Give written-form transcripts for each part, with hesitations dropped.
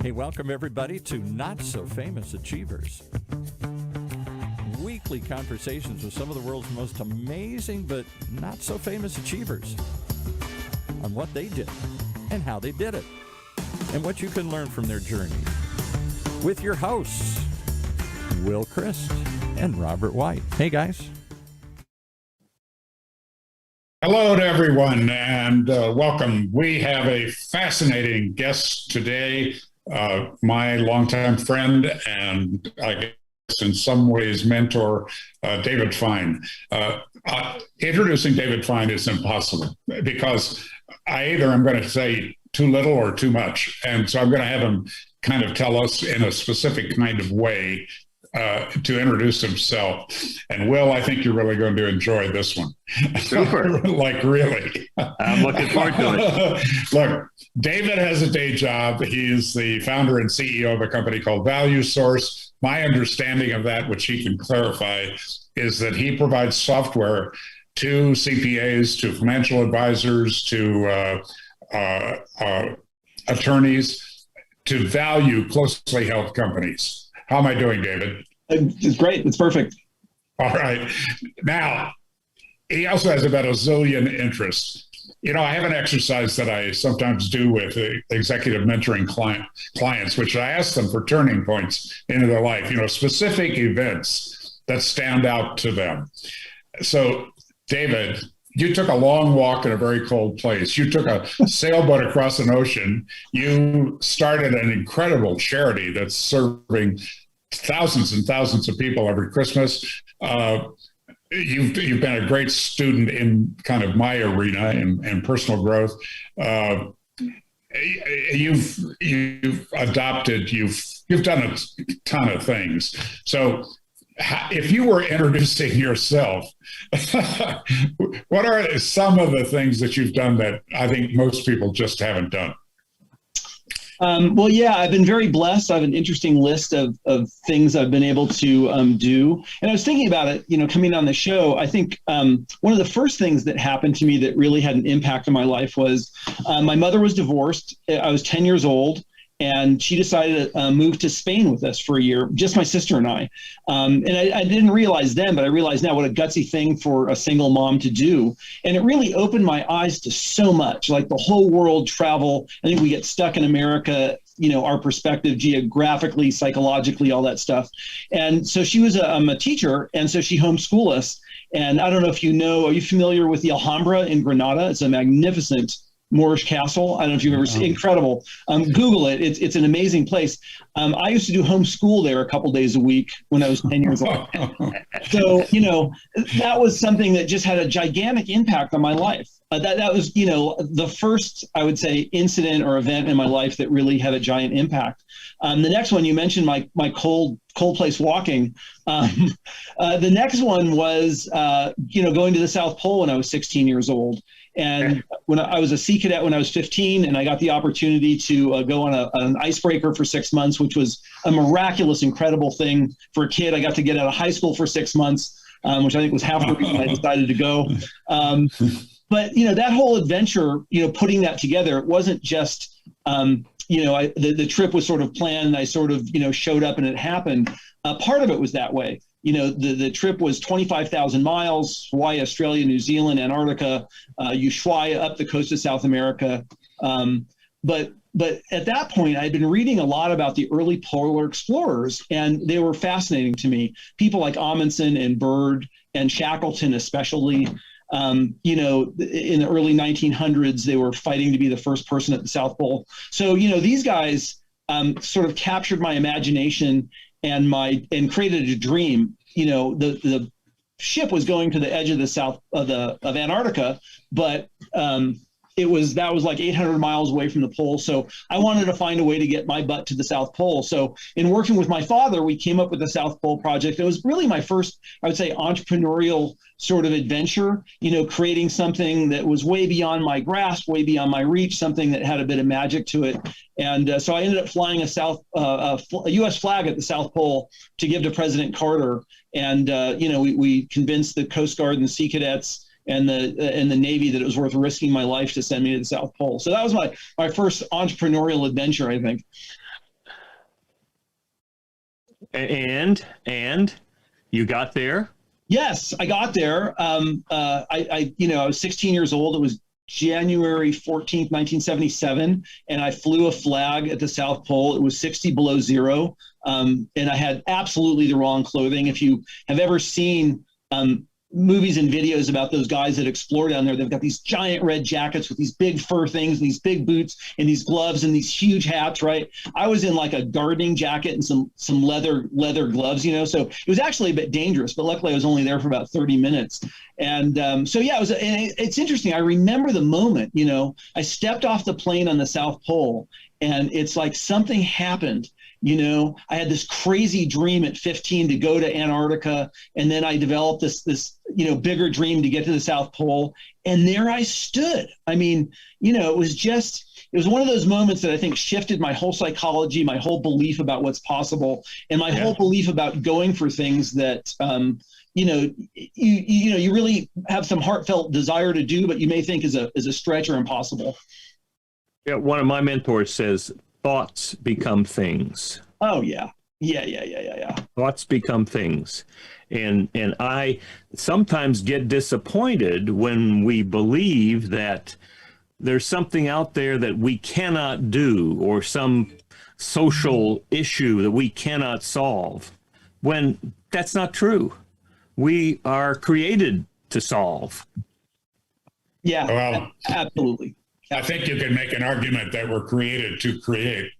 Hey, welcome everybody to Not So Famous Achievers. Weekly conversations with some of the world's most amazing but not so famous achievers on what they did and how they did it and what you can learn from their journey. With your hosts, Will Christ and Robert White. Hey, guys. Hello to everyone and welcome. We have a fascinating guest today, my longtime friend and I guess in some ways mentor, David Fein. Introducing David Fein is impossible because either I'm going to say too little or too much. And so I'm going to have him kind of tell us in a specific kind of way to introduce himself. And Will, I think you're really going to enjoy this one. Super. Like really. I'm looking forward to it. Look, David has a day job. He's the founder and CEO of a company called Value Source. My understanding of that, which he can clarify, is that he provides software to CPAs, to financial advisors, to attorneys, to value closely held companies. How am I doing, David? It's great. It's perfect. All right. Now, he also has about a zillion interests. You know, I have an exercise that I sometimes do with executive mentoring clients, which I ask them for turning points into their life, you know, specific events that stand out to them. So, David, you took a long walk in a very cold place. You took a sailboat across an ocean. You started an incredible charity that's serving thousands and thousands of people every Christmas. You've been a great student in kind of my arena and personal growth. You've adopted. You've done a ton of things. So, if you were introducing yourself, what are some of the things that you've done that I think most people just haven't done? Well, yeah, I've been very blessed. I have an interesting list of things I've been able to do. And I was thinking about it, you know, coming on the show. I think one of the first things that happened to me that really had an impact on my life was my mother was divorced. I was 10 years old. And she decided to move to Spain with us for a year, just my sister and I. And I didn't realize then, but I realize now what a gutsy thing for a single mom to do. And it really opened my eyes to so much, like the whole world travel. I think we get stuck in America, you know, our perspective geographically, psychologically, all that stuff. And so she was a teacher, and so she homeschooled us. And I don't know if you know, are you familiar with the Alhambra in Granada? It's a magnificent Moorish castle. I don't know if you've ever seen. Incredible. Google it. It's an amazing place. I used to do homeschool there a couple days a week when I was 10 years old. So, you know, that was something that just had a gigantic impact on my life. That was, you know, the first, I would say, incident or event in my life that really had a giant impact. The next one, you mentioned my cold place walking. The next one was, you know, going to the South Pole when I was 16 years old. And when I was a Sea Cadet when I was 15, and I got the opportunity to go on an icebreaker for 6 months, which was a miraculous, incredible thing for a kid. I got to get out of high school for 6 months, which I think was half the reason I decided to go. But, you know, that whole adventure, you know, putting that together, it wasn't just, you know, the trip was sort of planned and I sort of, you know, showed up and it happened. Part of it was that way. You know, the trip was 25,000 miles, Hawaii, Australia, New Zealand, Antarctica, Ushuaia, up the coast of South America. But at that point, I had been reading a lot about the early polar explorers, and they were fascinating to me. People like Amundsen and Byrd and Shackleton especially. You know, in the early 1900s, they were fighting to be the first person at the South Pole. So, you know, these guys sort of captured my imagination and created a dream. You know, the ship was going to the edge of the south of Antarctica, but that was like 800 miles away from the pole. So I wanted to find a way to get my butt to the South Pole. So in working with my father, we came up with the South Pole Project. It was really my first, I would say, entrepreneurial sort of adventure, you know, creating something that was way beyond my grasp, way beyond my reach, something that had a bit of magic to it. And so I ended up flying a U.S. flag at the South Pole to give to President Carter. And, you know, we convinced the Coast Guard and the Sea Cadets and the Navy that it was worth risking my life to send me to the South Pole. So that was my first entrepreneurial adventure, I think. And you got there? Yes, I got there. I was 16 years old. It was January 14th, 1977, and I flew a flag at the South Pole. It was 60 below zero, and I had absolutely the wrong clothing. If you have ever seen movies and videos about those guys that explore down there, they've got these giant red jackets with these big fur things, and these big boots, and these gloves, and these huge hats. Right? I was in like a gardening jacket and some leather gloves. So it was actually a bit dangerous, but luckily I was only there for about 30 minutes. And it's interesting. I remember the moment. I stepped off the plane on the South Pole, and it's like something happened. I had this crazy dream at 15 to go to Antarctica, and then I developed this bigger dream to get to the South Pole, and there I stood. I mean, it was one of those moments that I think shifted my whole psychology, my whole belief about what's possible, and my whole belief about going for things that you really have some heartfelt desire to do, but you may think is a stretch or impossible. Yeah, one of my mentors says, thoughts become things. Oh, yeah. Thoughts become things. And I sometimes get disappointed when we believe that there's something out there that we cannot do, or some social issue that we cannot solve, when that's not true. We are created to solve. Yeah, Well, absolutely. I think you can make an argument that we're created to create.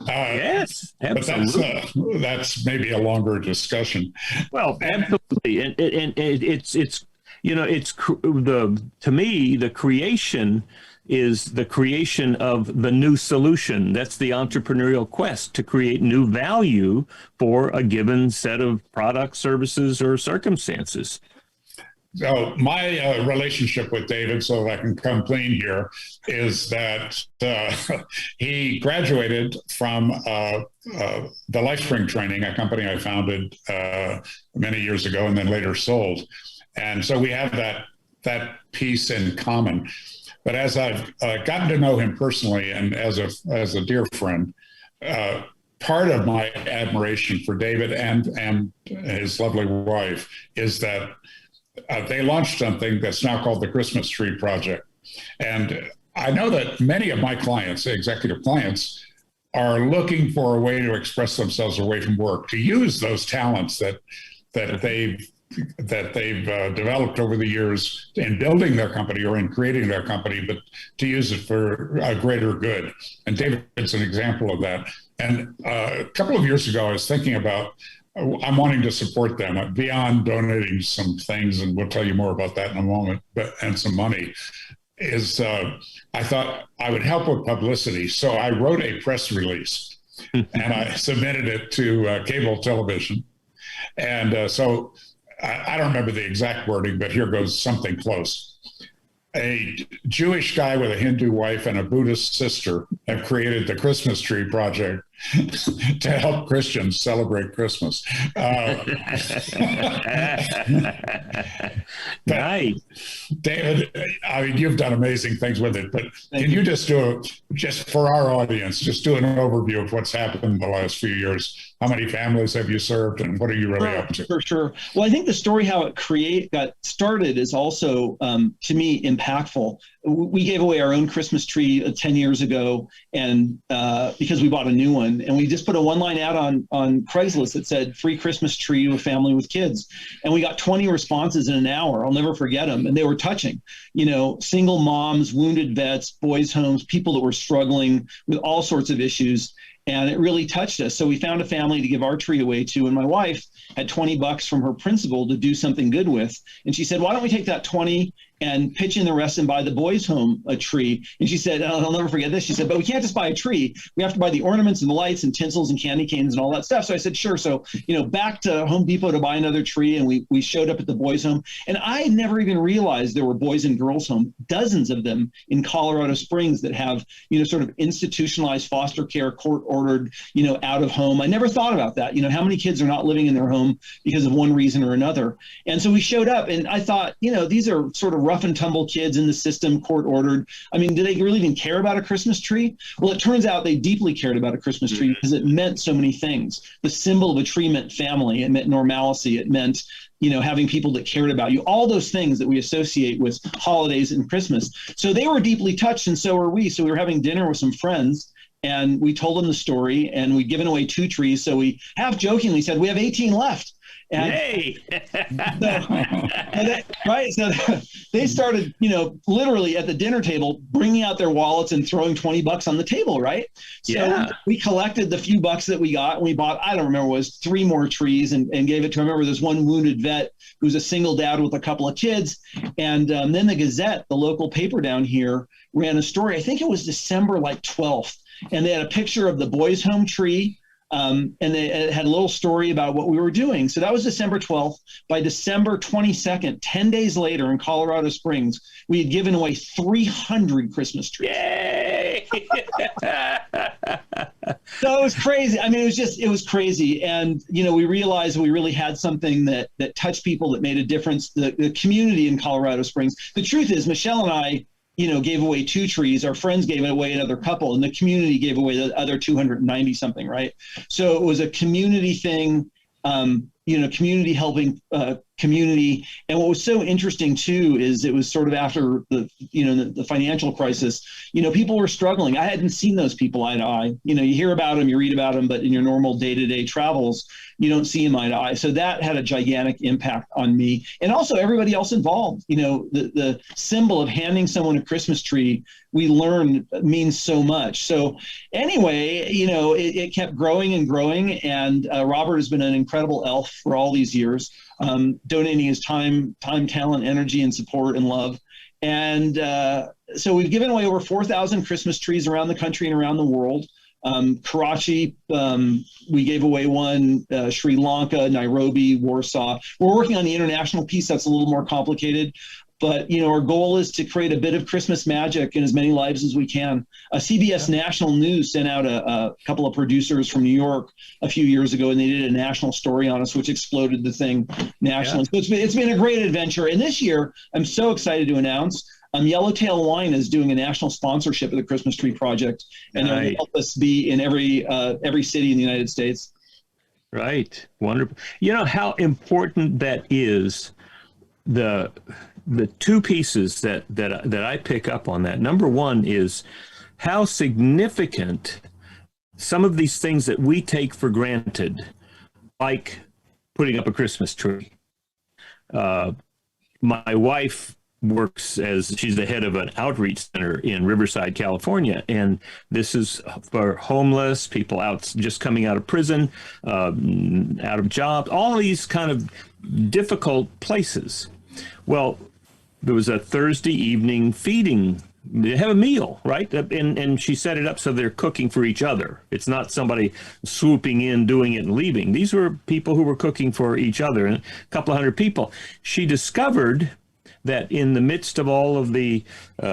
Yes, absolutely. But that's maybe a longer discussion. Well, absolutely, and it's to me, the creation is the creation of the new solution. That's the entrepreneurial quest to create new value for a given set of products, services, or circumstances. So my relationship with David, so that I can come clean here, is that he graduated from the LifeSpring training, a company I founded many years ago and then later sold. And so we have that piece in common. But as I've gotten to know him personally and as a dear friend, part of my admiration for David and his lovely wife is that they launched something that's now called the Christmas Tree Project. And I know that many of my clients, executive clients, are looking for a way to express themselves away from work, to use those talents that they've developed over the years in building their company or in creating their company, but to use it for a greater good. And David's an example of that. And a couple of years ago, I was thinking about, I'm wanting to support them beyond donating some things, and we'll tell you more about that in a moment, and some money, I thought I would help with publicity. So I wrote a press release and I submitted it to cable television. And so I don't remember the exact wording, but here goes something close. A Jewish guy with a Hindu wife and a Buddhist sister have created the Christmas Tree Project to help Christians celebrate Christmas. Nice. David, I mean, you've done amazing things with it, but can you just just for our audience, just do an overview of what's happened in the last few years? How many families have you served, and what are you really up to? For sure. Well, I think the story how it got started is also, to me, impactful. We gave away our own Christmas tree 10 years ago, and because we bought a new one, and we just put a one-line ad on Craigslist that said "free Christmas tree to a family with kids," and we got 20 responses in an hour. I'll never forget them, and they were touching. Single moms, wounded vets, boys' homes, people that were struggling with all sorts of issues. And it really touched us. So we found a family to give our tree away to. And my wife had $20 from her principal to do something good with. And she said, why don't we take that 20 and pitch in the rest and buy the boys' home a tree? And she said, I'll never forget this. She said, but we can't just buy a tree. We have to buy the ornaments and the lights and tinsels and candy canes and all that stuff. So I said, sure. So, back to Home Depot to buy another tree. And we showed up at the boys' home. And I never even realized there were boys and girls' home, dozens of them in Colorado Springs that have, sort of institutionalized foster care, court ordered, out of home. I never thought about that. How many kids are not living in their home because of one reason or another? And so we showed up, and I thought, these are sort of rough and tumble kids in the system, court ordered. I mean, do they really even care about a Christmas tree? Well, it turns out they deeply cared about a Christmas tree because it meant so many things. The symbol of a tree meant family. It meant normalcy. It meant having people that cared about you, all those things that we associate with holidays and Christmas. So they were deeply touched, and so were we. So we were having dinner with some friends, and we told them the story, and we'd given away 2 trees. So we half jokingly said, we have 18 left. And Yay! So they started, literally at the dinner table, bringing out their wallets and throwing $20 on the table, right? So we collected the few bucks that we got, and we bought, I don't remember, it was 3 more trees and gave it to, I remember there's one wounded vet who's a single dad with a couple of kids. And then the Gazette, the local paper down here, ran a story. I think it was December 12th. And they had a picture of the boys' home tree. And they had a little story about what we were doing. So that was December 12th. By December 22nd, 10 days later in Colorado Springs, we had given away 300 Christmas trees. Yay! So it was crazy. I mean, it was crazy. And, we realized we really had something that touched people, that made a difference. The community in Colorado Springs. The truth is, Michelle and I, gave away 2 trees. Our friends gave away another couple, and the community gave away the other 290 something, right? So it was a community thing, community helping community. And what was so interesting too is it was sort of after the financial crisis, people were struggling. I hadn't seen those people eye to eye. You hear about them, you read about them, but in your normal day-to-day travels, you don't see them eye to eye. So that had a gigantic impact on me, and also everybody else involved. The symbol of handing someone a Christmas tree, we learned, means so much. So anyway, it kept growing and growing, and Robert has been an incredible elf for all these years, donating his time, talent, energy, and support and love. And so we've given away over 4,000 Christmas trees around the country and around the world. Karachi, we gave away one, Sri Lanka, Nairobi, Warsaw. We're working on the international piece. That's a little more complicated. But, our goal is to create a bit of Christmas magic in as many lives as we can. CBS National News sent out a couple of producers from New York a few years ago, and they did a national story on us, which exploded the thing nationally. So it's been a great adventure. And this year, I'm so excited to announce Yellowtail Wine is doing a national sponsorship of the Christmas Tree Project, and they're going to help us be in every city in the United States. Right. Wonderful. How important that is, the 2 pieces that I pick up on that. Number one is how significant some of these things that we take for granted, like putting up a Christmas tree. My wife she's the head of an outreach center in Riverside, California. And this is for homeless people just coming out of prison, out of jobs, all these kind of difficult places. Well, there was a Thursday evening feeding. They have a meal, right? And she set it up so they're cooking for each other. It's not somebody swooping in, doing it, and leaving. These were people who were cooking for each other, and a couple of hundred people. She discovered that in the midst of all of the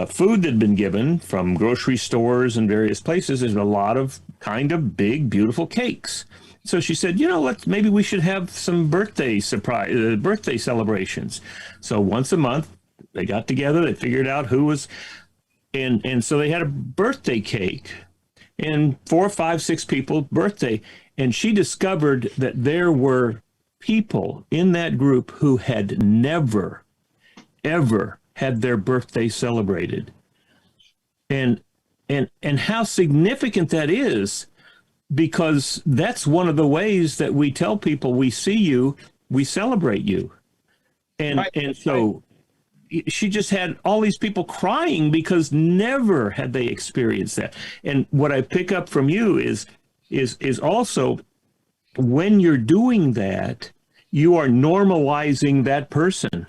food that had been given from grocery stores and various places, there's a lot of kind of big, beautiful cakes. So she said, maybe we should have some birthday celebrations. So once a month, they got together, they figured out who was, and so they had a birthday cake, and 4, 5, 6 people birthday. And she discovered that there were people in that group who had never, ever had their birthday celebrated. And how significant that is, because that's one of the ways that we tell people we see you, we celebrate you. And so she just had all these people crying because never had they experienced that. And what I pick up from you is also, when you're doing that, you are normalizing that person.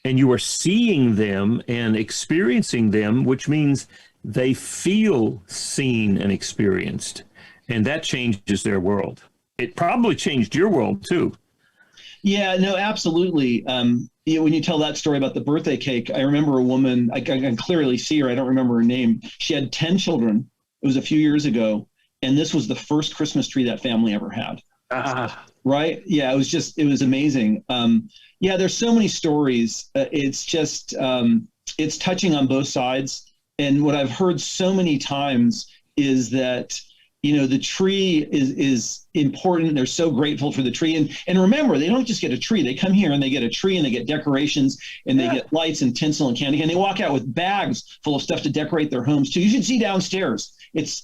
And you are seeing them and experiencing them, which means they feel seen and experienced. And that changes their world. It probably changed your world too. Yeah, no, absolutely. When you tell that story about the birthday cake, I remember a woman, I can clearly see her, I don't remember her name. She had 10 children. It was a few years ago. and this was the first Christmas tree that family ever had. Right? Yeah, it was amazing. Yeah, there's so many stories. It's just, it's touching on both sides. And what I've heard so many times is that, the tree is important. They're so grateful for the tree. And remember, they don't just get a tree. They come here and they get a tree and they get decorations and they get lights and tinsel and candy. And they walk out with bags full of stuff to decorate their homes too. You should see downstairs.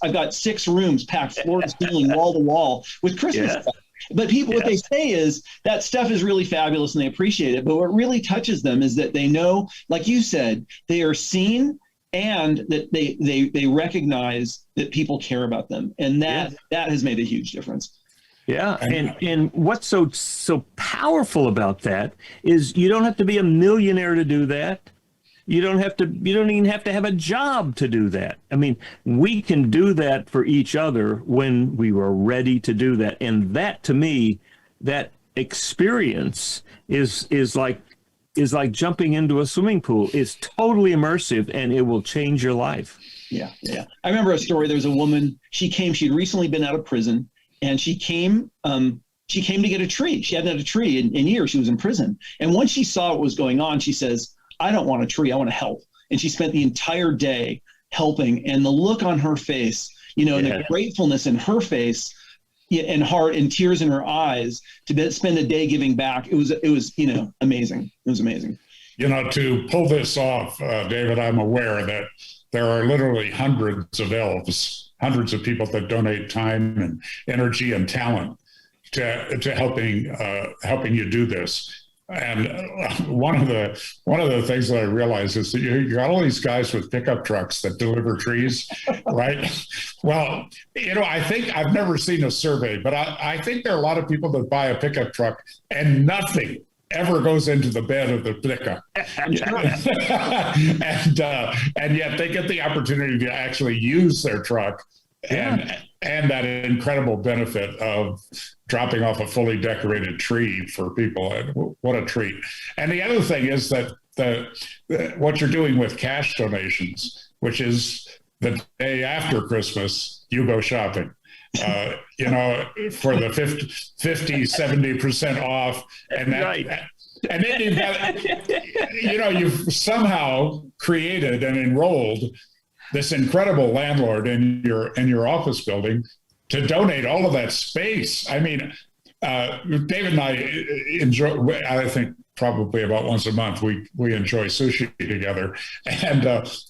I've got 6 rooms packed floor to ceiling, wall to wall with Christmas stuff. But people, what they say is that stuff is really fabulous and they appreciate it. But what really touches them is that they know, like you said, they are seen and that they recognize that people care about them. And that has made a huge difference. Yeah. And what's so powerful about that is you don't have to be a millionaire to do that. You don't even have to have a job to do that. I mean, we can do that for each other when we were ready to do that. And that, to me, that experience is like jumping into a swimming pool. It's totally immersive and it will change your life. Yeah. I remember a story. There was a woman, she'd recently been out of prison and she came to get a tree. She hadn't had a tree in years. She was in prison. And once she saw what was going on, she says, I don't want a tree. I want to help. And she spent the entire day helping. And the look on her face, and the gratefulness in her face and heart and tears in her eyes to spend a day giving back. It was amazing. It was amazing. To pull this off, David, I'm aware that there are literally hundreds of elves, hundreds of people that donate time and energy and talent to helping you do this. And one of the things that I realized is that you got all these guys with pickup trucks that deliver trees, right? Well, I think I've never seen a survey, but I think there are a lot of people that buy a pickup truck and nothing ever goes into the bed of the pickup. And yet they get the opportunity to actually use their truck and that incredible benefit of dropping off a fully decorated tree for people. What a treat. And the other thing is that what you're doing with cash donations, which is the day after Christmas, you go shopping. For the 50, 70% off. And that, right. And then you've somehow created and enrolled this incredible landlord in your office building to donate all of that space. I mean, David and I enjoy, I think probably about once a month, we enjoy sushi together. And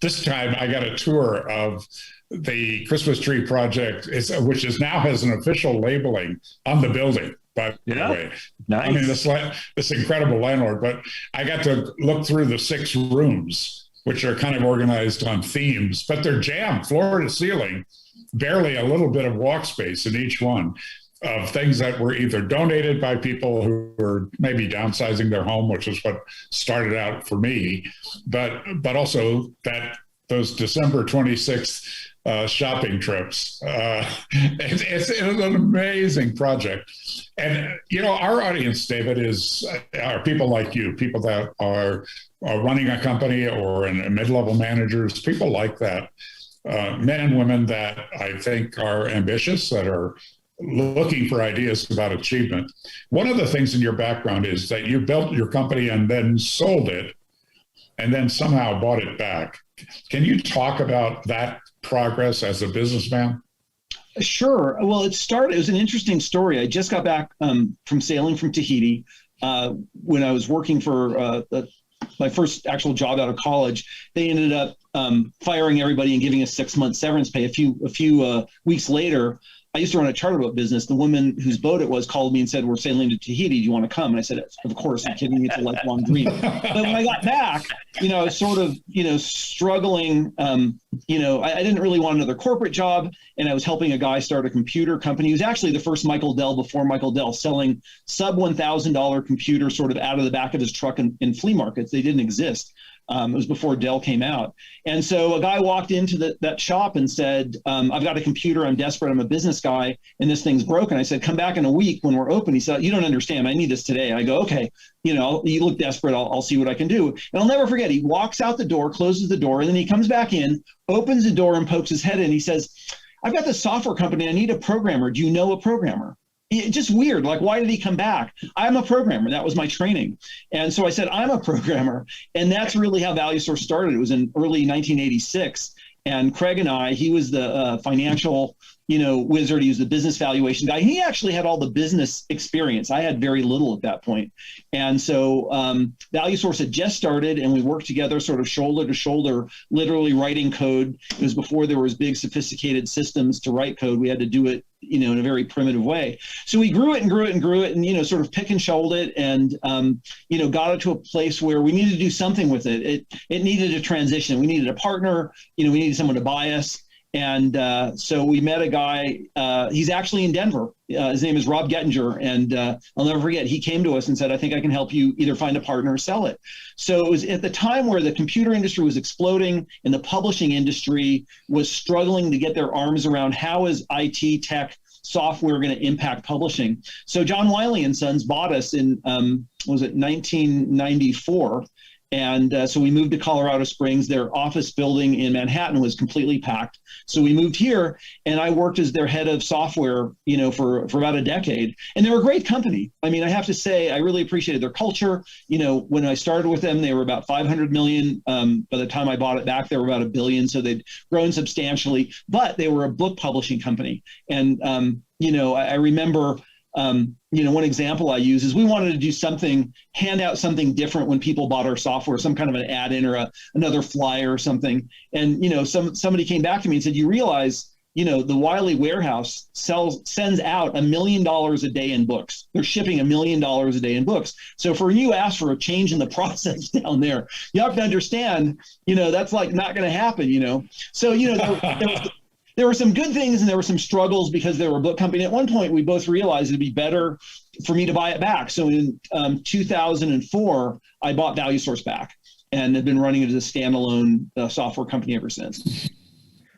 this time I got a tour of the Christmas tree project, which now has an official labeling on the building, by the way. Nice. I mean, this incredible landlord, but I got to look through the 6 rooms, which are kind of organized on themes, but they're jammed floor to ceiling, barely a little bit of walk space in each one, of things that were either donated by people who were maybe downsizing their home, which is what started out for me, but also those December 26th shopping trips. It's an amazing project. And, our audience, David, are people like you, people that are running a company or in mid-level managers, people like that, men and women that I think are ambitious, that are looking for ideas about achievement. One of the things in your background is that you built your company and then sold it and then somehow bought it back. Can you talk about that progress as a businessman? Sure. Well, it was an interesting story. I just got back from sailing from Tahiti when I was working for my first actual job out of college. They ended up firing everybody and giving us 6 months severance pay. A few weeks later, I used to run a charter boat business. The woman whose boat it was called me and said, "We're sailing to Tahiti. Do you want to come?" And I said, "Of course, I'm kidding. It's a lifelong dream." But when I got back, I was sort of, struggling. I didn't really want another corporate job. And I was helping a guy start a computer company. He was actually the first Michael Dell before Michael Dell, selling sub $1,000 computers sort of out of the back of his truck in flea markets. They didn't exist. It was before Dell came out. And so a guy walked into that shop and said, "I've got a computer. I'm desperate. I'm a business guy, and this thing's broken." I said, "Come back in a week when we're open." He said, "You don't understand. I need this today." I go, "Okay, you look desperate. I'll see what I can do." And I'll never forget, he walks out the door, closes the door, and then he comes back in, opens the door and pokes his head in. He says, I've got this software company. I need a programmer. Do you know a programmer? Just weird. Like, why did he come back? I'm a programmer. That was my training. And so I said, I'm a programmer. And that's really how Value Source started. It was in early 1986. And Craig and I, he was the financial, wizard. He was the business valuation guy. He actually had all the business experience. I had very little at that point. And so Value Source had just started, and we worked together sort of shoulder to shoulder, literally writing code. It was before there was big sophisticated systems to write code. We had to do it, in a very primitive way. So we grew it and grew it and grew it, and, sort of pick and shoveled it, and, got it to a place where we needed to do something with it. It needed a transition. We needed a partner, we needed someone to buy us. And so we met a guy, he's actually in Denver. His name is Rob Gettinger. And I'll never forget, he came to us and said, I think I can help you either find a partner or sell it. So it was at the time where the computer industry was exploding and the publishing industry was struggling to get their arms around how is IT tech software going to impact publishing. So John Wiley and Sons bought us in, 1994. And so we moved to Colorado Springs. Their office building in Manhattan was completely packed. So we moved here, and I worked as their head of software, for about a decade. And they were a great company. I mean, I have to say, I really appreciated their culture. When I started with them, they were about 500 million. By the time I bought it back, they were about $1 billion. So they'd grown substantially, but they were a book publishing company. And, I remember, one example I use is we wanted to do something, hand out something different when people bought our software, some kind of an add-in or another flyer or something. And, somebody came back to me and said, you realize, the Wiley warehouse sends out $1 million a day in books. They're shipping $1 million a day in books. So for you ask for a change in the process down there, you have to understand, that's like not going to happen, So, there were some good things and there were some struggles because they were a book company. At one point, we both realized it'd be better for me to buy it back. So in 2004, I bought Value Source back and have been running it as a standalone software company ever since.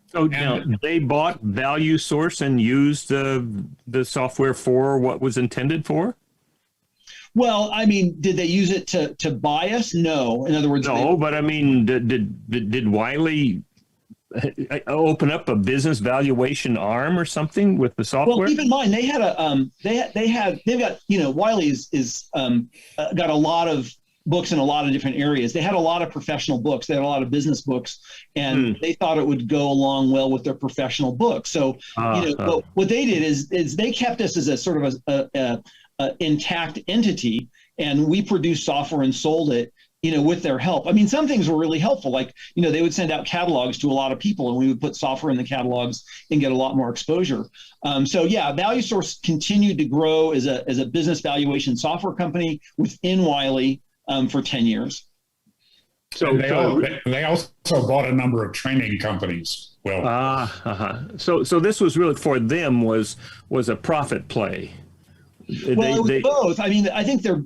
So now they bought Value Source and used the software for what was intended for? Well, I mean, did they use it to buy us? No. In other words, but I mean, did Wiley open up a business valuation arm or something with the software? Well, keep in mind they had they've got Wiley's is got a lot of books in a lot of different areas. They had a lot of professional books. They had a lot of business books, and they thought it would go along well with their professional books. So what they did is they kept us as a sort of a intact entity, and we produced software and sold it, with their help. I mean, some things were really helpful. Like, they would send out catalogs to a lot of people, and we would put software in the catalogs and get a lot more exposure. Value Source continued to grow as a business valuation software company within Wiley for 10 years. So they also bought a number of training companies. Well, So this was really for them was a profit play. Well, it was both. I mean, I think they're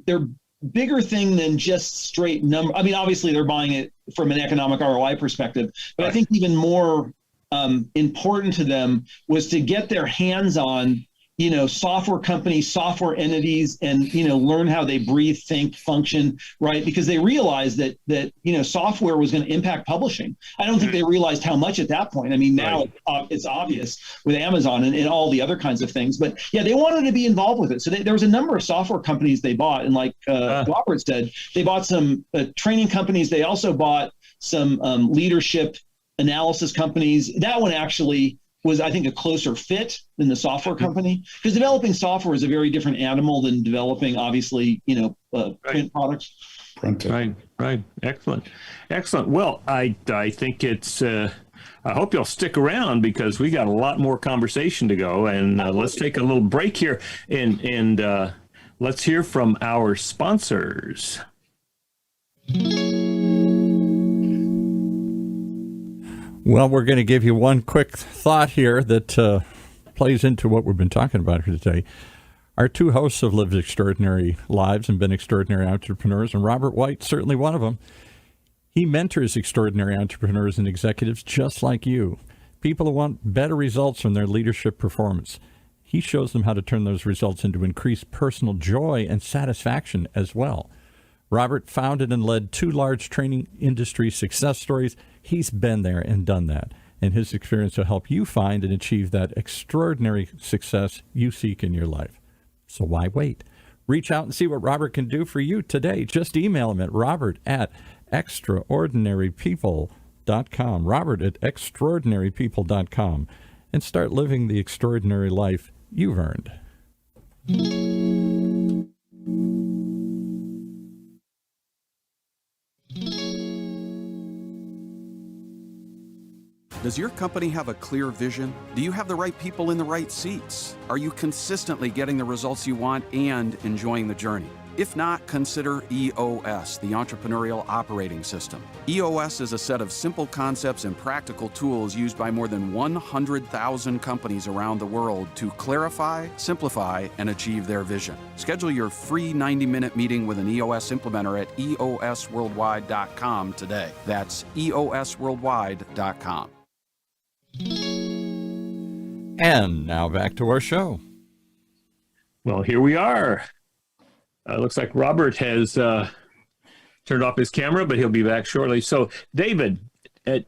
bigger thing than just straight number. I mean, obviously they're buying it from an economic ROI perspective, but I think even more important to them was to get their hands on, software companies, software entities, and, learn how they breathe, think, function, right? Because they realized that software was going to impact publishing. I don't think they realized how much at that point. I mean, now it's obvious with Amazon and all the other kinds of things, but yeah, they wanted to be involved with it. So there was a number of software companies they bought. And like Robert said, they bought some training companies. They also bought some leadership analysis companies. That one actually was, I think, a closer fit than the software company, because developing software is a very different animal than developing, obviously, print products. Right. Excellent. Well, I think it's, I hope you'll stick around because we got a lot more conversation to go, and let's take a little break here and let's hear from our sponsors. Well, we're going to give you one quick thought here that plays into what we've been talking about here today. Our two hosts have lived extraordinary lives and been extraordinary entrepreneurs, and Robert White, certainly one of them. He mentors extraordinary entrepreneurs and executives just like you, people who want better results from their leadership performance. He shows them how to turn those results into increased personal joy and satisfaction as well. Robert founded and led two large training industry success stories. He's been there and done that. and his experience will help you find and achieve that extraordinary success you seek in your life. So why wait? Reach out and see what Robert can do for you today. Just email him at robert@extraordinarypeople.com, robert@extraordinarypeople.com, and start living the extraordinary life you've earned. Does your company have a clear vision? Do you have the right people in the right seats? Are you consistently getting the results you want and enjoying the journey? If not, consider EOS, the Entrepreneurial Operating System. EOS is a set of simple concepts and practical tools used by more than 100,000 companies around the world to clarify, simplify, and achieve their vision. Schedule your free 90-minute meeting with an EOS implementer at eosworldwide.com today. That's eosworldwide.com. And now back to our show. Well, here we are. Looks like Robert has turned off his camera, but he'll be back shortly. So, David,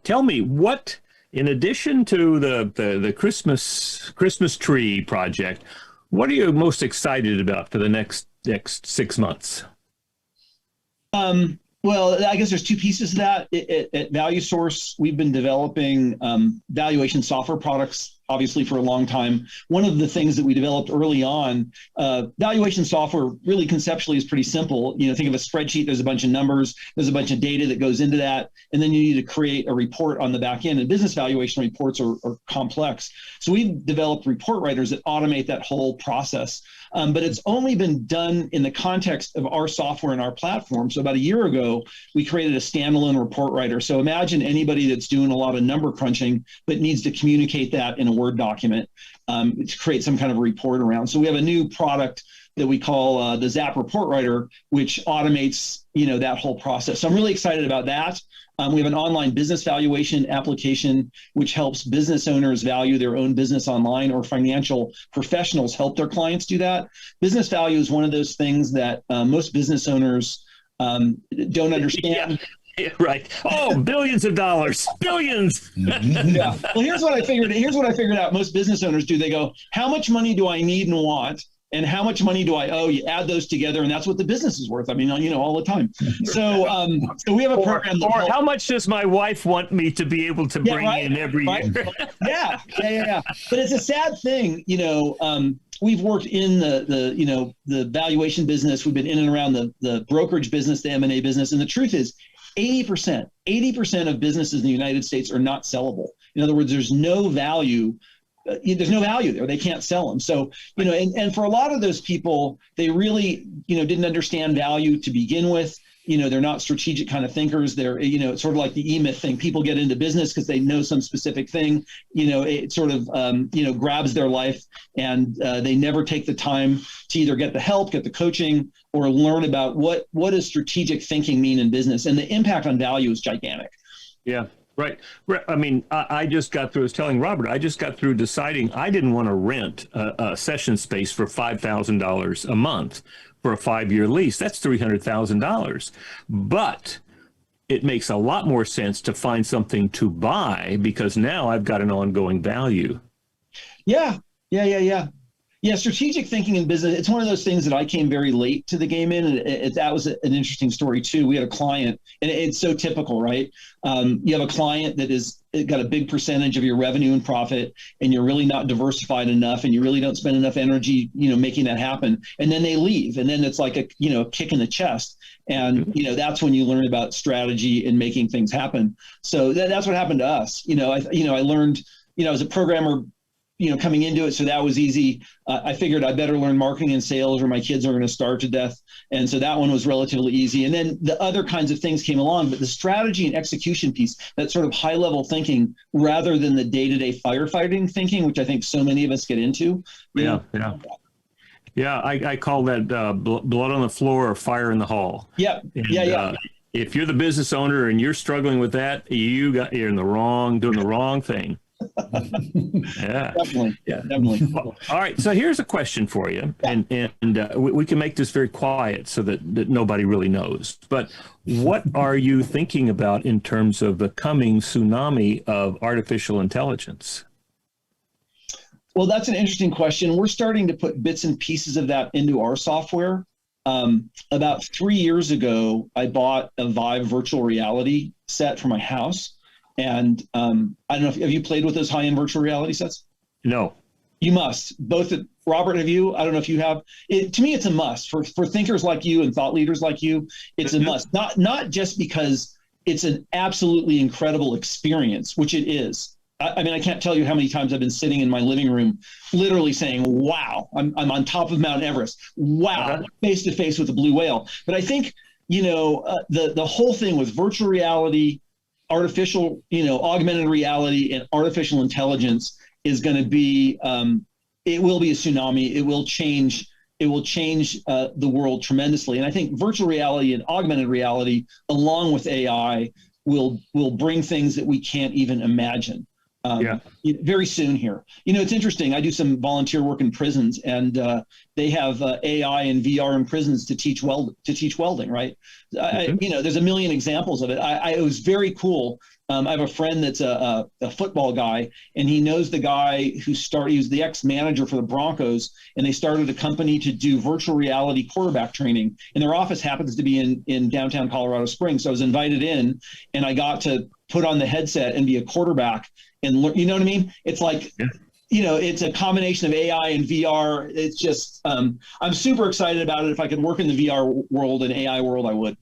tell me what, in addition to the Christmas tree project, what are you most excited about for the next 6 months? Well, I guess there's two pieces to that. At Value Source, we've been developing valuation software products, obviously, for a long time. One of the things that we developed early on, valuation software really conceptually is pretty simple. You know, think of a spreadsheet. There's a bunch of numbers. There's a bunch of data that goes into that. And then you need to create a report on the back end. And business valuation reports are complex. So we've developed report writers that automate that whole process. But it's only been done in the context of our software and our platform. So about a year ago, we created a standalone report writer. So imagine anybody that's doing a lot of number crunching, but needs to communicate that in a Word document to create some kind of a report around. So we have a new product that we call the Zap Report Writer, which automates, that whole process. So I'm really excited about that. We have an online business valuation application, which helps business owners value their own business online, or financial professionals help their clients do that. Business value is one of those things that most business owners don't understand. Yeah, right. Oh, billions of dollars, billions. Yeah. Well, here's what I figured out. Most business owners do. They go, how much money do I need and want? And how much money do I owe? You add those together, and that's what the business is worth. I mean, all the time. So, so we have a program. Or how much does my wife want me to be able to bring in every year? Yeah. But it's a sad thing, we've worked in the valuation business. We've been in and around the brokerage business, the M&A business, and the truth is, 80% of businesses in the United States are not sellable. In other words, there's no value. There's no value there. They can't sell them. So, and for a lot of those people, they really, didn't understand value to begin with. They're not strategic kind of thinkers. They're, it's sort of like the E-Myth thing. People get into business because they know some specific thing. It sort of, grabs their life, and they never take the time to either get the help, get the coaching, or learn about what does strategic thinking mean in business. And the impact on value is gigantic. Yeah. Right. I mean, I just got through, I was telling Robert, I just got through deciding I didn't want to rent a session space for $5,000 a month for a 5-year lease. That's $300,000. But it makes a lot more sense to find something to buy, because now I've got an ongoing value. Yeah. Yeah, strategic thinking in business, it's one of those things that I came very late to the game in. And that was an interesting story, too. We had a client, and it's so typical, right? You have a client that is got a big percentage of your revenue and profit, and you're really not diversified enough, and you really don't spend enough energy, making that happen. And then they leave, and then it's like a kick in the chest. And, that's when you learn about strategy and making things happen. So that's what happened to us. I learned, I was a programmer, coming into it. So that was easy. I figured I better learn marketing and sales, or my kids are going to starve to death. And so that one was relatively easy. And then the other kinds of things came along, but the strategy and execution piece, that sort of high level thinking, rather than the day-to-day firefighting thinking, which I think so many of us get into. Yeah. I call that blood on the floor or fire in the hall. Yeah. If you're the business owner and you're struggling with that, you're doing the wrong thing. Yeah. Definitely. Yeah. Definitely. Well, all right. So here's a question for you, and we can make this very quiet so that nobody really knows. But what are you thinking about in terms of the coming tsunami of artificial intelligence? Well, that's an interesting question. We're starting to put bits and pieces of that into our software. About 3 years ago, I bought a Vive virtual reality set for my house. And I don't know, have you played with those high-end virtual reality sets? No. You must. Both, Robert, have you? I don't know if you have. To me, it's a must. For thinkers like you and thought leaders like you, it's a must. Not just because it's an absolutely incredible experience, which it is. I mean, I can't tell you how many times I've been sitting in my living room literally saying, wow, I'm on top of Mount Everest. Wow, face to face with a blue whale. But I think, the whole thing with virtual reality, artificial, augmented reality and artificial intelligence is going to be, it will be a tsunami. It will change the world tremendously. And I think virtual reality and augmented reality, along with AI, will bring things that we can't even imagine. Very soon here. It's interesting. I do some volunteer work in prisons, and they have AI and VR in prisons to teach welding. Right? There's a million examples of it. It was very cool. I have a friend that's a football guy, and he knows the guy he was the ex-manager for the Broncos, and they started a company to do virtual reality quarterback training. And their office happens to be in downtown Colorado Springs. So I was invited in, and I got to put on the headset and be a quarterback and learn. You know what I mean? It's like, it's a combination of AI and VR. It's just, I'm super excited about it. If I could work in the VR world and AI world, I would.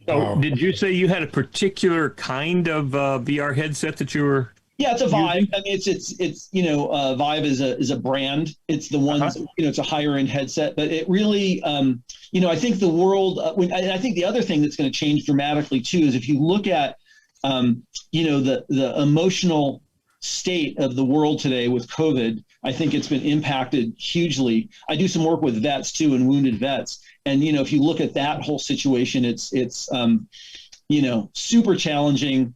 So did you say you had a particular kind of VR headset that you were? Yeah, it's a Vive. I mean, it's Vive is a brand. It's the ones, it's a higher end headset, but it really, I think the world, I think the other thing that's going to change dramatically too, is if you look at, the emotional state of the world today with COVID, I think it's been impacted hugely. I do some work with vets too, and wounded vets. And, if you look at that whole situation, it's super challenging,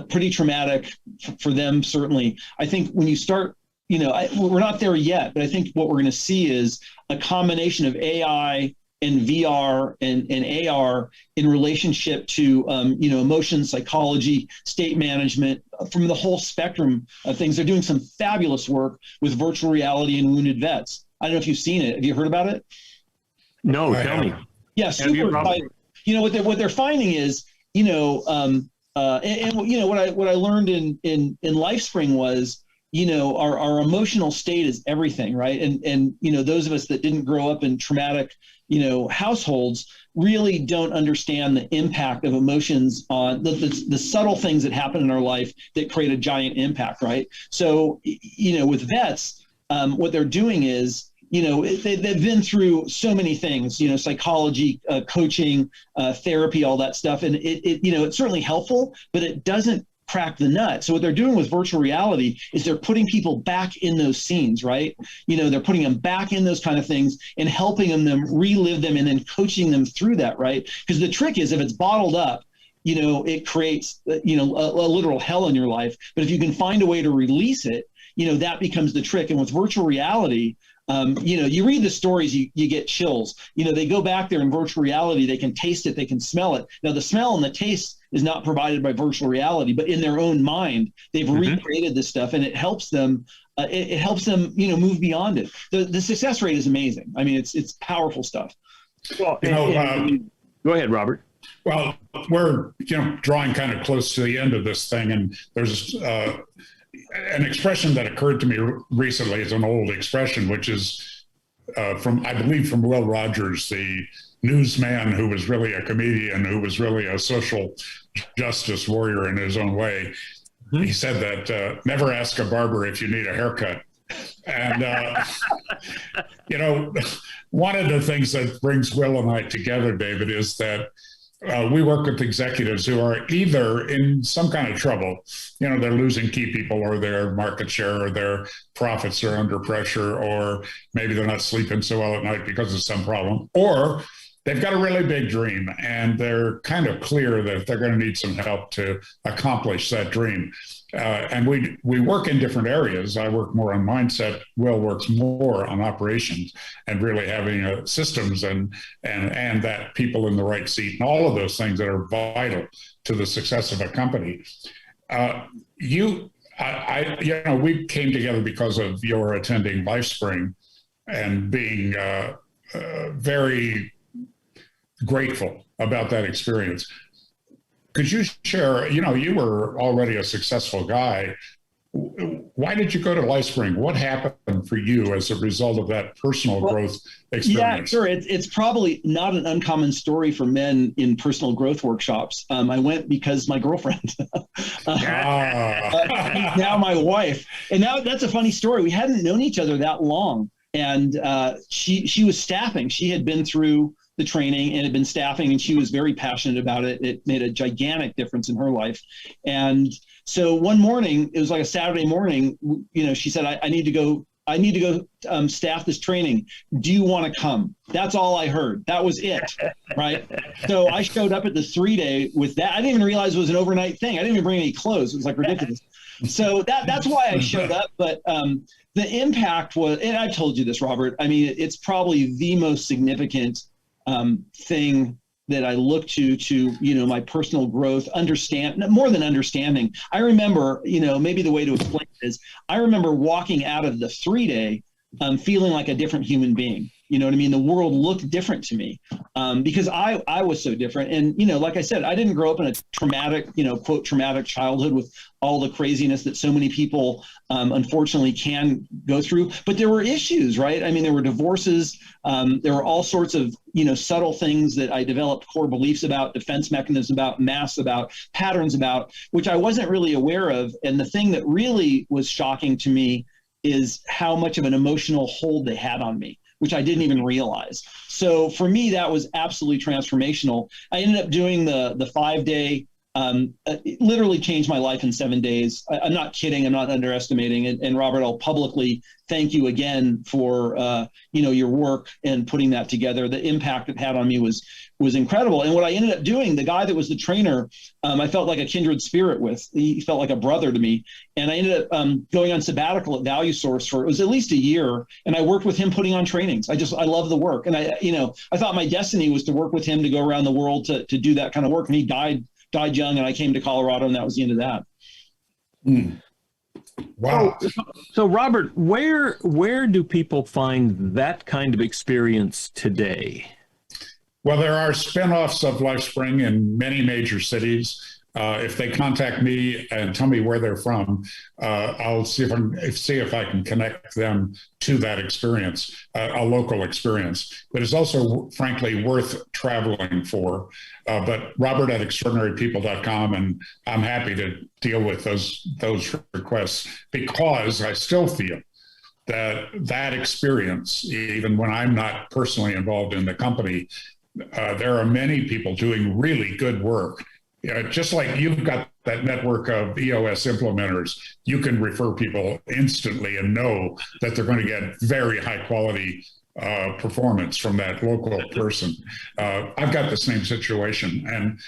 pretty traumatic for them, certainly. I think when you start, we're not there yet, but I think what we're going to see is a combination of AI and VR and AR in relationship to, emotion, psychology, state management, from the whole spectrum of things. They're doing some fabulous work with virtual reality and wounded vets. I don't know if you've seen it. Have you heard about it? No, tell me. Yeah, super exciting. What they're finding is, what I learned in LifeSpring was, our emotional state is everything, right? And those of us that didn't grow up in traumatic, households really don't understand the impact of emotions on the subtle things that happen in our life that create a giant impact, right? So, with vets, what they're doing is, they've been through so many things, psychology, coaching, therapy, all that stuff. And it's certainly helpful, but it doesn't crack the nut. So what they're doing with virtual reality is they're putting people back in those scenes, right? They're putting them back in those kind of things and helping them relive them and then coaching them through that, right? Because the trick is, if it's bottled up, it creates, a literal hell in your life. But if you can find a way to release it, that becomes the trick. And with virtual reality, you read the stories, you get chills. They go back there in virtual reality, they can taste it, they can smell it. Now, the smell and the taste is not provided by virtual reality, but in their own mind, they've recreated this stuff, and it helps them. It helps them, move beyond it. The success rate is amazing. I mean, it's powerful stuff. Well, go ahead, Robert. Well, we're drawing kind of close to the end of this thing, and there's an expression that occurred to me recently. It's an old expression, which is from Will Rogers, the newsman who was really a comedian, who was really a social justice warrior in his own way. He said that never ask a barber if you need a haircut. And, one of the things that brings Will and I together, David, is that we work with executives who are either in some kind of trouble, they're losing key people, or their market share or their profits are under pressure, or maybe they're not sleeping so well at night because of some problem, or they've got a really big dream and they're kind of clear that they're going to need some help to accomplish that dream. And we work in different areas. I work more on mindset. Will works more on operations and really having systems and that people in the right seat and all of those things that are vital to the success of a company. We came together because of your attending LifeSpring and being very grateful about that experience. Could you share, you were already a successful guy. Why did you go to LifeSpring? What happened for you as a result of that personal growth experience? Yeah, sure. It's probably not an uncommon story for men in personal growth workshops. I went because my girlfriend, now my wife, and now that's a funny story. We hadn't known each other that long, and she was staffing. She had been through the training and had been staffing, and she was very passionate about it. It made a gigantic difference in her life. And so one morning, it was like a Saturday morning, she said, I need to go staff this training. Do you want to come? That's all I heard. That was it. Right. So I showed up at the 3-day with that. I didn't even realize it was an overnight thing. I didn't even bring any clothes. It was like ridiculous. So that's why I showed up. But the impact was, and I've told you this, Robert, I mean, it's probably the most significant thing that I look to, my personal growth, more than understanding. I remember, maybe the way to explain it is I remember walking out of the 3-day feeling like a different human being. You know what I mean? The world looked different to me because I was so different. And, like I said, I didn't grow up in a traumatic, quote, traumatic childhood with all the craziness that so many people unfortunately can go through. But there were issues, right? I mean, there were divorces. There were all sorts of, subtle things that I developed core beliefs about, defense mechanisms about, masks about, patterns about, which I wasn't really aware of. And the thing that really was shocking to me is how much of an emotional hold they had on me, which I didn't even realize. So for me, that was absolutely transformational. I ended up doing the 5-day, it literally changed my life in 7 days. I'm not kidding. I'm not underestimating. And Robert, I'll publicly thank you again for, your work and putting that together. The impact it had on me was incredible. And what I ended up doing, the guy that was the trainer, I felt like a kindred spirit with. He felt like a brother to me. And I ended up going on sabbatical at Value Source it was at least a year. And I worked with him putting on trainings. I love the work. And I thought my destiny was to work with him to go around the world to do that kind of work. And he died young, and I came to Colorado, and that was the end of that. Wow. So Robert, where do people find that kind of experience today? Well, there are spinoffs of LifeSpring in many major cities. If they contact me and tell me where they're from, I'll see if I can connect them to that experience, a local experience. But it's also, frankly, worth traveling for. But Robert at extraordinarypeople.com, and I'm happy to deal with those requests because I still feel that experience, even when I'm not personally involved in the company, there are many people doing really good work. Just like you've got that network of EOS implementers, you can refer people instantly and know that they're going to get very high quality performance from that local person. I've got the same situation. And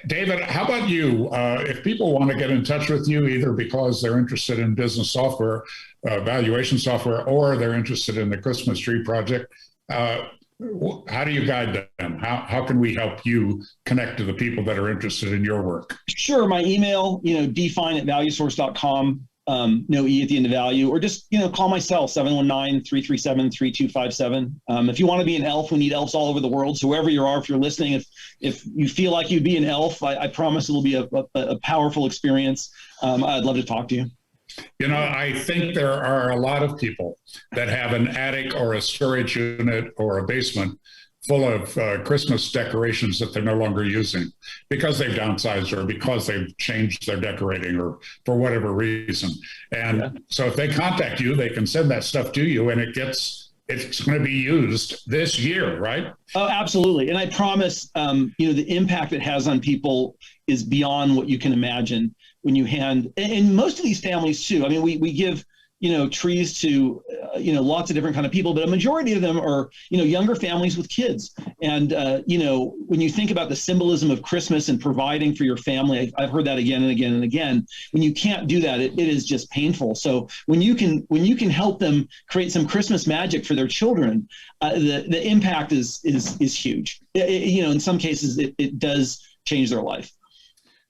David, how about you? If people want to get in touch with you, either because they're interested in business software, valuation software, or they're interested in the Christmas tree project, how do you guide them? How can we help you connect to the people that are interested in your work? Sure. My email, dfein@valuesource.com, no E at the end of value, or just, call my cell, 719-337-3257. If you want to be an elf, we need elves all over the world. So wherever you are, if you're listening, if you feel like you'd be an elf, I promise it'll be a powerful experience. I'd love to talk to you. I think there are a lot of people that have an attic or a storage unit or a basement full of Christmas decorations that they're no longer using because they've downsized or because they've changed their decorating or for whatever reason. And so if they contact you, they can send that stuff to you and it's going to be used this year, right? Oh, absolutely. And I promise, the impact it has on people is beyond what you can imagine when you and most of these families too. I mean, we give, trees to lots of different kind of people, but a majority of them are, younger families with kids. And, when you think about the symbolism of Christmas and providing for your family, I've heard that again and again and again. When you can't do that, it is just painful. So when you can help them create some Christmas magic for their children, the impact is huge. In some cases, it does change their life.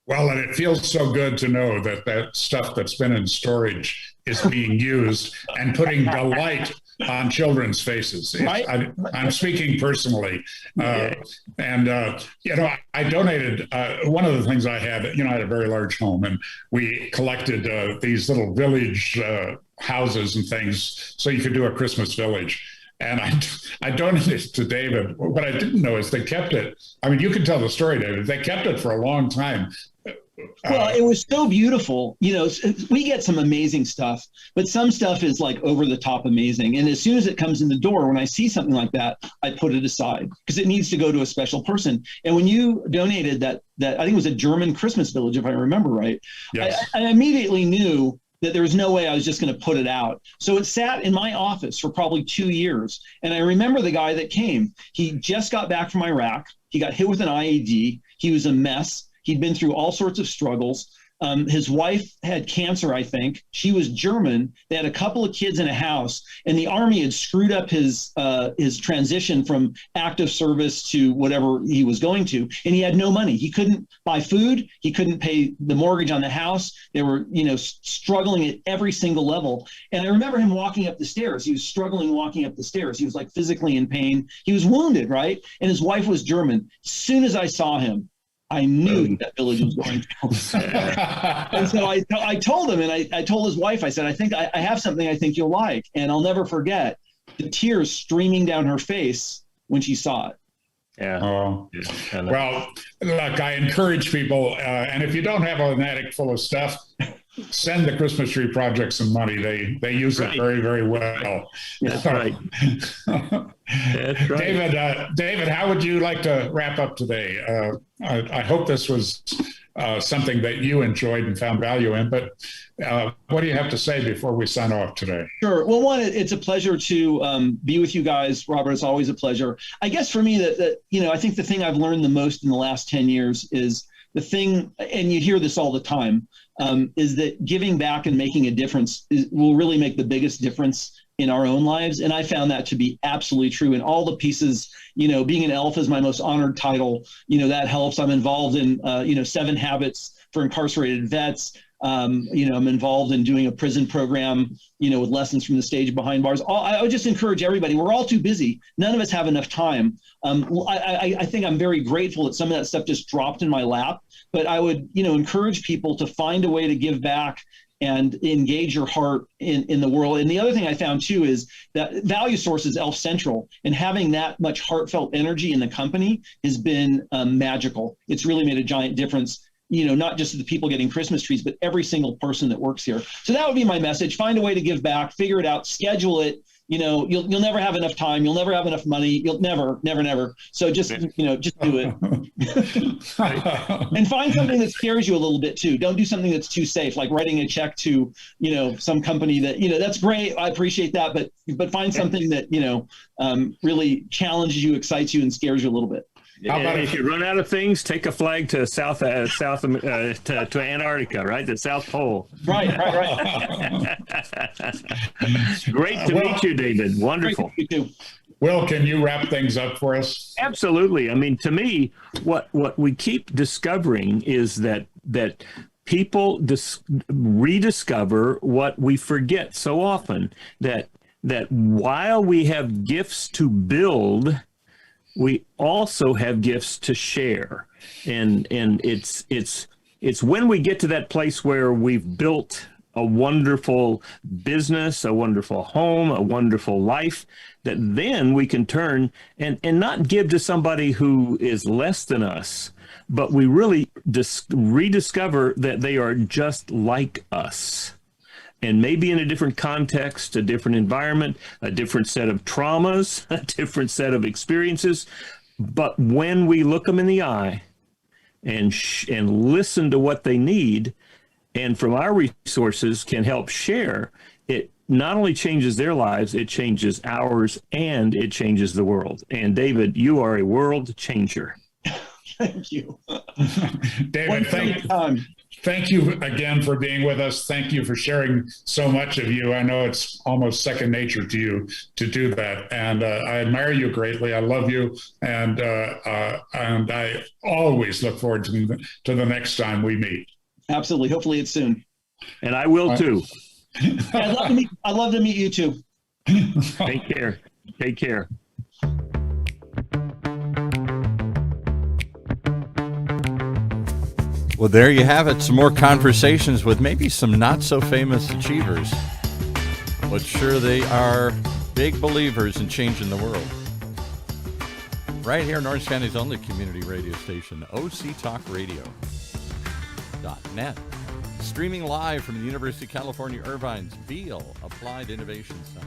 Well, and it feels so good to know that stuff that's been in storage is being used and putting delight on children's faces. Right. I'm speaking personally. I donated, one of the things I had, I had a very large home, and we collected these little village houses and things so you could do a Christmas village. And I donated it to David. What I didn't know is they kept it. I mean, you can tell the story, David. They kept it for a long time. Well, it was so beautiful. We get some amazing stuff, but some stuff is like over the top amazing. And as soon as it comes in the door, when I see something like that, I put it aside because it needs to go to a special person. And when you donated that I think it was a German Christmas village, if I remember right, yes. I immediately knew that there was no way I was just going to put it out. So it sat in my office for probably 2 years. And I remember the guy that came. He just got back from Iraq. He got hit with an IED. He was a mess. He'd been through all sorts of struggles. His wife had cancer, I think. She was German. They had a couple of kids in a house, and the Army had screwed up his transition from active service to whatever he was going to, and he had no money. He couldn't buy food. He couldn't pay the mortgage on the house. They were, struggling at every single level. And I remember him walking up the stairs. He was struggling walking up the stairs. He was like physically in pain. He was wounded, right? And his wife was German. As soon as I saw him, I knew that village was going to. And so I told him, and I told his wife, I said, I think I have something I think you'll like. And I'll never forget the tears streaming down her face when she saw it. Yeah. Oh. Well, look, I encourage people, and if you don't have an attic full of stuff, send the Christmas Tree Project some money. They use it very, very well. That's right. That's right. David, how would you like to wrap up today? I hope this was something that you enjoyed and found value in, but what do you have to say before we sign off today? Sure. Well, one, it's a pleasure to be with you guys, Robert. It's always a pleasure. I guess for me that I think the thing I've learned the most in the last 10 years is the thing, and you hear this all the time, is that giving back and making a difference will really make the biggest difference in our own lives. And I found that to be absolutely true in all the pieces. Being an ELF is my most honored title. That helps. I'm involved in 7 Habits for Incarcerated Vets. I'm involved in doing a prison program, with lessons from the stage behind bars. I would just encourage everybody. We're all too busy. None of us have enough time. I think I'm very grateful that some of that stuff just dropped in my lap, but I would, encourage people to find a way to give back and engage your heart in the world. And the other thing I found too is that Value Source is ELF Central, and having that much heartfelt energy in the company has been magical. It's really made a giant difference, not just the people getting Christmas trees, but every single person that works here. So that would be my message. Find a way to give back, figure it out, schedule it. You'll never have enough time. You'll never have enough money. You'll never. So just do it. And find something that scares you a little bit too. Don't do something that's too safe, like writing a check to, some company that, that's great. I appreciate that. But find something that, really challenges you, excites you, and scares you a little bit. If you run out of things, take a flag to to Antarctica, right? The South Pole. Right. Great to meet you, David. Wonderful. You too. Will, can you wrap things up for us? Absolutely. I mean, to me, what we keep discovering is that people rediscover what we forget so often, that while we have gifts to build, we also have gifts to share. And it's when we get to that place where we've built a wonderful business, a wonderful home, a wonderful life, that then we can turn and not give to somebody who is less than us, but we really rediscover that they are just like us. And maybe in a different context, a different environment, a different set of traumas, a different set of experiences. But when we look them in the eye and listen to what they need, and from our resources can help share, it not only changes their lives, it changes ours, and it changes the world. And David, you are a world changer. Thank you. David, thank you again for being with us. Thank you for sharing so much of you. I know it's almost second nature to you to do that. And I admire you greatly. I love you. And I always look forward to the next time we meet. Absolutely. Hopefully it's soon. And I will too. I'd love to meet you too. Take care. Take care. Well, there you have it. Some more conversations with maybe some not so famous achievers, but sure they are big believers in changing the world. Right here in Orange County's only community radio station, octalkradio.net. Streaming live from the University of California, Irvine's Beale Applied Innovation Center.